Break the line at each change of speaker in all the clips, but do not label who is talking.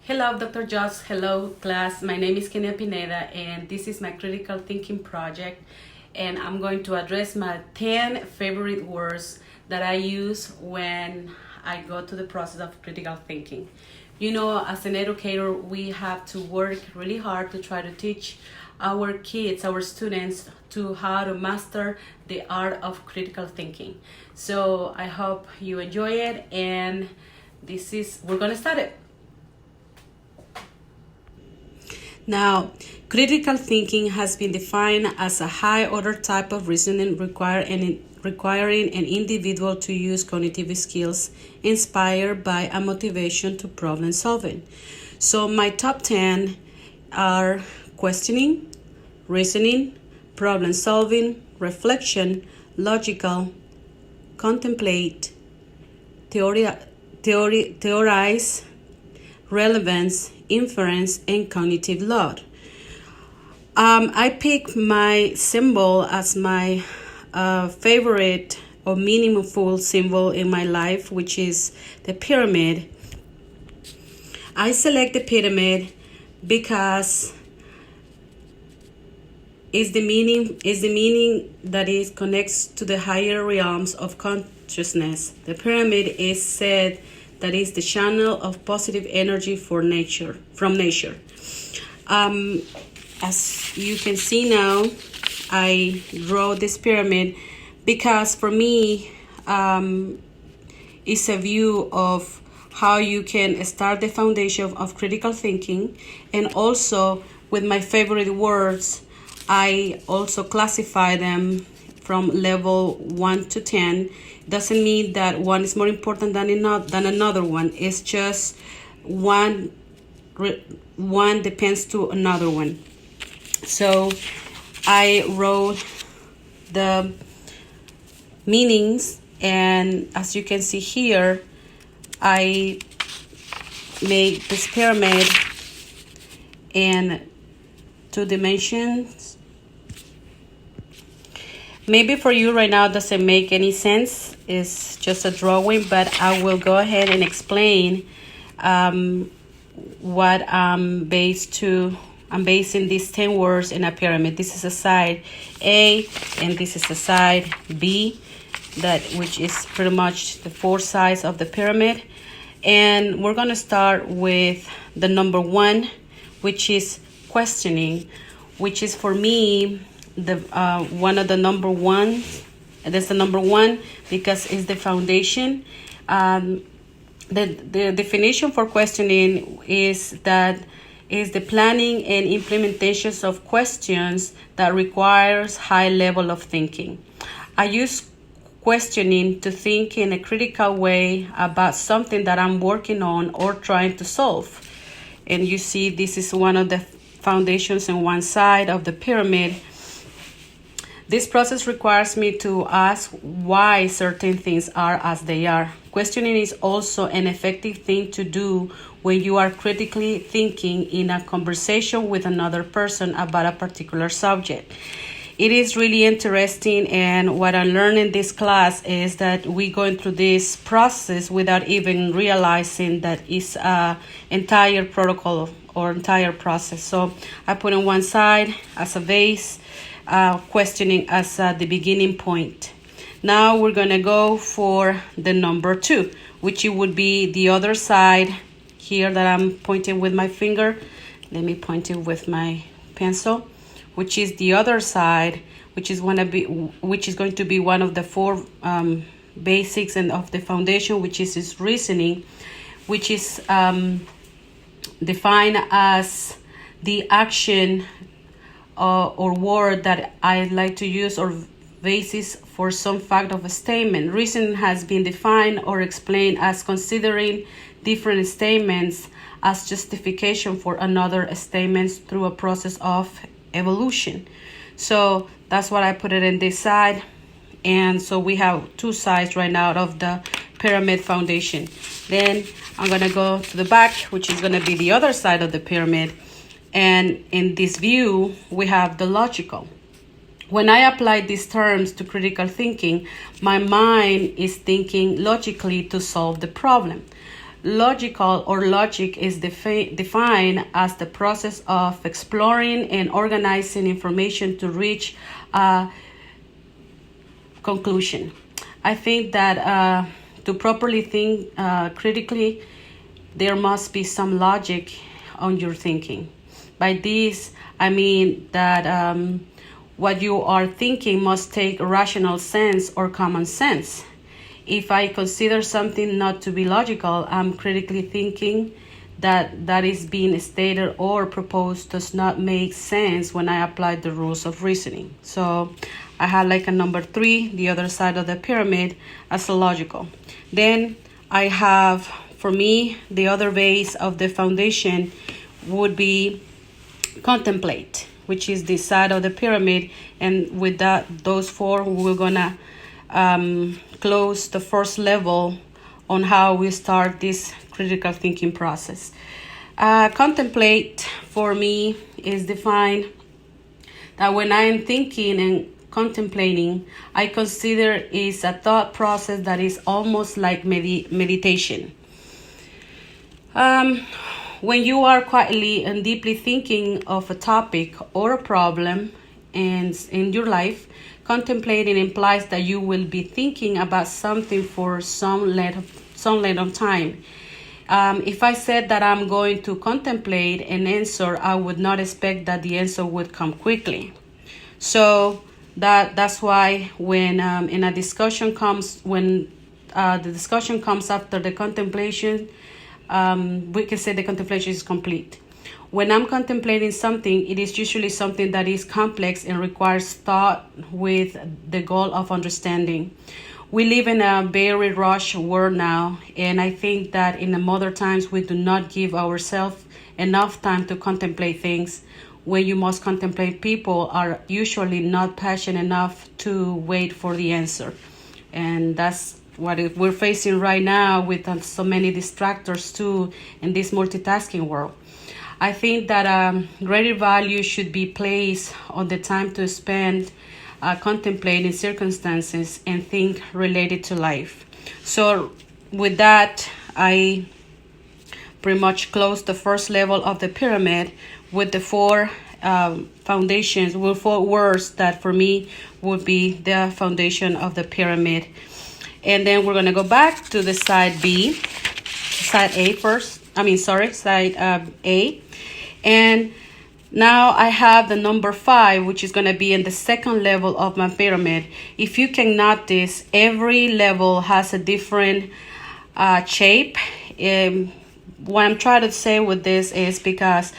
Hello, Dr. Joss. Hello, class. My name is Kenia Pineda, and this is my critical thinking project. And I'm going to address my 10 favorite words that I use when I go to the process of critical thinking. You know, as an educator, we have to work really hard to try to teach our kids, our students, to how to master the art of critical thinking. So I hope you enjoy it, and we're gonna start it. Now, critical thinking has been defined as a high-order type of reasoning requiring an individual to use cognitive skills inspired by a motivation to problem solving. So my top 10 are questioning, reasoning, problem solving, reflection, logical, contemplate, theorize, relevance, inference, and cognitive load. I pick my symbol as my favorite or meaningful symbol in my life, which is the pyramid. I select the pyramid because is the meaning that it connects to the higher realms of consciousness. The pyramid is said that is the channel of positive energy from nature. As you can see now, I draw this pyramid because for me, it's a view of how you can start the foundation of critical thinking. And also with my favorite words, I also classify them from level 1 to 10. Doesn't mean that one is more important than another one. It's just one depends to another one. So I wrote the meanings, and as you can see here, I made this pyramid in 2 dimensions. Maybe for you right now it doesn't make any sense. It's just a drawing, but I will go ahead and explain what I'm basing these 10 words in a pyramid. This is a side A, and this is a side B, which is pretty much the 4 sides of the pyramid. And we're gonna start with the number 1, which is questioning, which is for me one of the number ones. That's the number 1 because it's the foundation. The definition for questioning is the planning and implementations of questions that requires high level of thinking. I use questioning to think in a critical way about something that I'm working on or trying to solve. And you see, this is one of the foundations on one side of the pyramid. This process requires me to ask why certain things are as they are. Questioning is also an effective thing to do when you are critically thinking in a conversation with another person about a particular subject. It is really interesting, and what I learned in this class is that we going through this process without even realizing that it's an entire protocol or entire process. So I put on one side as a base, questioning as the beginning point. Now we're going to go for the number 2, which it would be the other side here that I'm pointing with my finger. Let me point it with my pencil, which is the other side, which is going to be one of the 4 basics and of the foundation, which is reasoning, which is defined as the action or word that I like to use or basis for some fact of a statement. Reason has been defined or explained as considering different statements as justification for another statements through a process of evolution. So that's what I put it in this side. And so we have 2 sides right now of the pyramid foundation. Then I'm going to go to the back, which is going to be the other side of the pyramid. And in this view, we have the logical. When I apply these terms to critical thinking, my mind is thinking logically to solve the problem. Logical or logic is defined as the process of exploring and organizing information to reach a conclusion. I think that to properly think critically, there must be some logic on your thinking. By this, I mean that what you are thinking must take rational sense or common sense. If I consider something not to be logical, I'm critically thinking that is being stated or proposed does not make sense when I apply the rules of reasoning. So I had like a number 3, the other side of the pyramid, as a logical. Then I have, for me, the other base of the foundation would be contemplate, which is the side of the pyramid. And with those 4, we're gonna close the first level on how we start this critical thinking process. Contemplate for me is defined that when I am thinking and contemplating, I consider is a thought process that is almost like meditation. When you are quietly and deeply thinking of a topic or a problem in your life, contemplating implies that you will be thinking about something for some length of time. If I said that I'm going to contemplate an answer, I would not expect that the answer would come quickly. So that's why when the discussion comes after the contemplation, we can say the contemplation is complete. When I'm contemplating something, it is usually something that is complex and requires thought with the goal of understanding. We live in a very rushed world now, and I think that in the modern times we do not give ourselves enough time to contemplate things. When you must contemplate, people are usually not passionate enough to wait for the answer. And that's what we're facing right now with so many distractors too in this multitasking world. I think that greater value should be placed on the time to spend contemplating circumstances and think related to life. So with that, I pretty much close the first level of the pyramid with the 4 foundations, with 4 words that for me would be the foundation of the pyramid. And then we're going to go back to the side B, side A first. Side A. And now I have the number 5, which is going to be in the second level of my pyramid. If you can notice, every level has a different shape. What I'm trying to say with this is because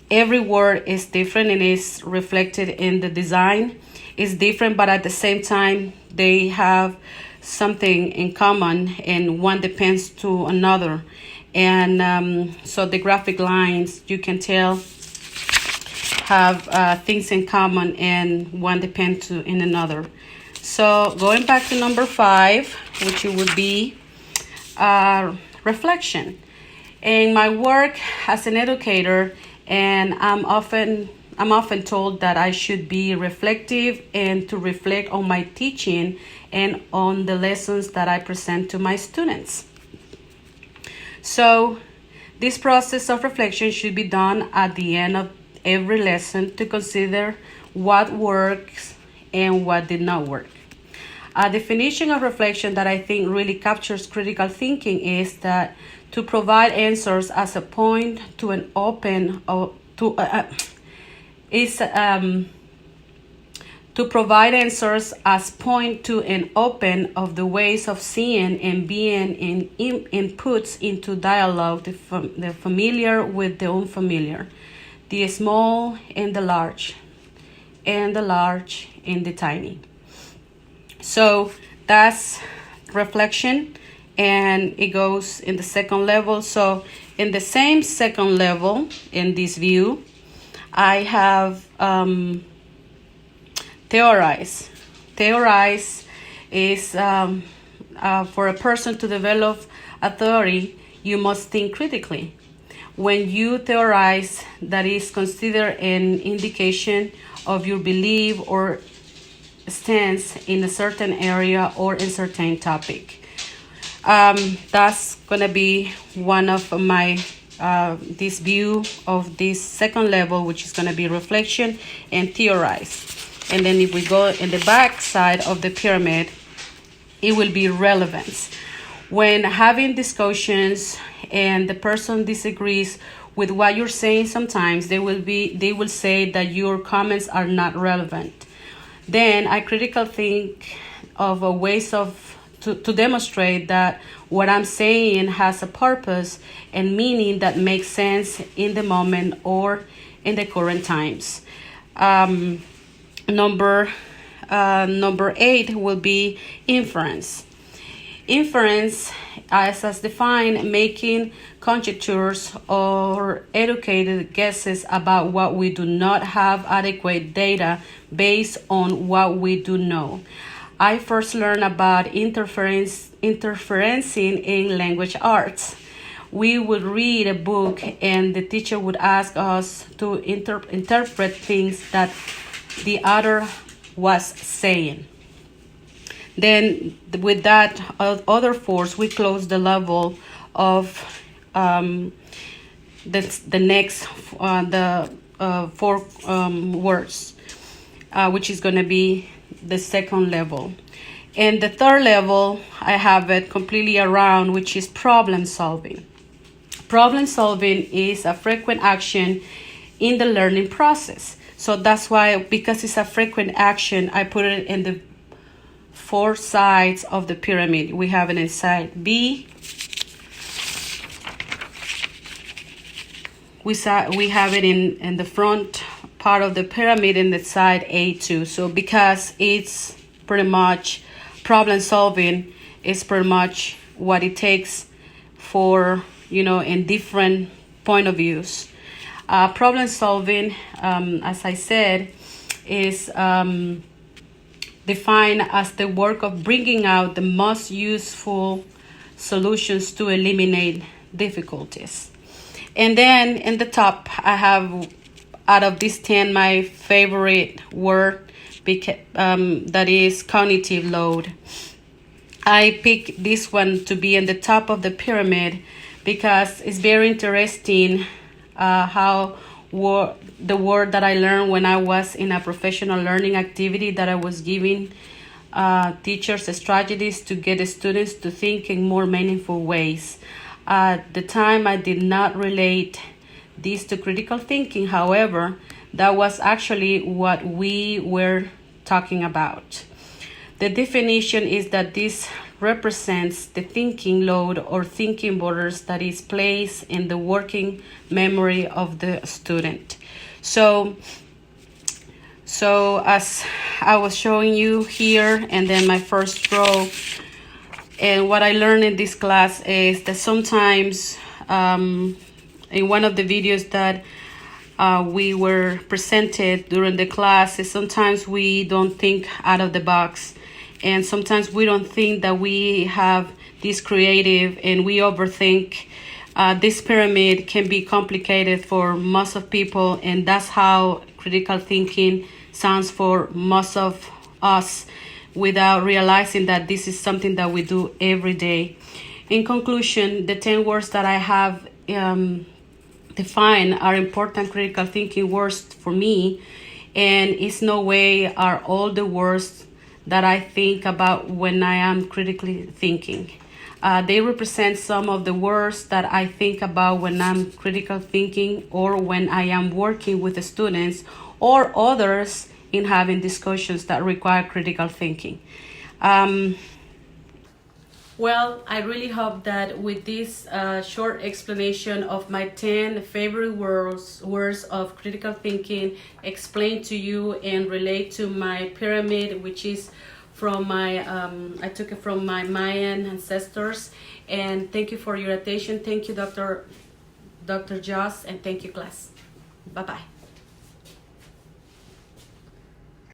every word is different and is reflected in the design. It's different, but at the same time, they have something in common, and one depends to another. And so the graphic lines, you can tell, have things in common, and one depends to in another. So going back to number 5, which it would be reflection. In my work as an educator, and I'm often told that I should be reflective and to reflect on my teaching and on the lessons that I present to my students. So this process of reflection should be done at the end of every lesson to consider what works and what did not work. A definition of reflection that I think really captures critical thinking is that to provide answers as a point to an open to provide answers as point to an open of the ways of seeing and being in inputs into dialogue, the familiar with the unfamiliar, the small and the large and the tiny. So that's reflection, and it goes in the second level. So in the same second level in this view, I have theorize. Theorize is for a person to develop a theory, you must think critically. When you theorize, that is considered an indication of your belief or stance in a certain area or a certain topic. That's gonna be one of my this view of this second level, which is gonna be reflection and theorize. And then if we go in the back side of the pyramid, it will be relevance. When having discussions and the person disagrees with what you're saying, sometimes they will say that your comments are not relevant. Then I critically think of ways to demonstrate that what I'm saying has a purpose and meaning that makes sense in the moment or in the current times. Number 8 will be inference. Inference, as defined, making conjectures or educated guesses about what we do not have adequate data based on what we do know. I first learned about interferencing in language arts. We would read a book and the teacher would ask us to interpret things that the author was saying. Then with that other force, we close the level of the next four words, which is going to be the second level. And the third level, I have it completely around, which is problem solving. Problem solving is a frequent action in the learning process. So that's why, because it's a frequent action, I put it in the 4 sides of the pyramid. We have it in side B. We have it in the front part of the pyramid in the side A2. So because it's pretty much problem solving is pretty much what it takes for, in different point of views. Problem solving, as I said, is defined as the work of bringing out the most useful solutions to eliminate difficulties. And then in the top, I have, out of these 10, my favorite word, that is cognitive load. I picked this one to be in the top of the pyramid because it's very interesting how the word that I learned when I was in a professional learning activity that I was giving teachers strategies to get the students to think in more meaningful ways. At the time, I did not relate this to critical thinking. However, that was actually what we were talking about. The definition is that this represents the thinking load or thinking borders that is placed in the working memory of the student. So as I was showing you here, and then my first row, and what I learned in this class is that sometimes in one of the videos that we were presented during the class, is sometimes we don't think out of the box. And sometimes we don't think that we have this creative, and we overthink. This pyramid can be complicated for most of people, and that's how critical thinking sounds for most of us, without realizing that this is something that we do every day. In conclusion, the 10 words that I have defined are important critical thinking words for me, and it's no way are all the words that I think about when I am critically thinking. They represent some of the words that I think about when I'm critical thinking, or when I am working with the students or others in having discussions that require critical thinking. Well, I really hope that with this short explanation of my 10 favorite words of critical thinking explained to you and relate to my pyramid, which is from my, I took it from my Mayan ancestors. And thank you for your attention. Thank you, Dr. Joss, and thank you, class. Bye-bye.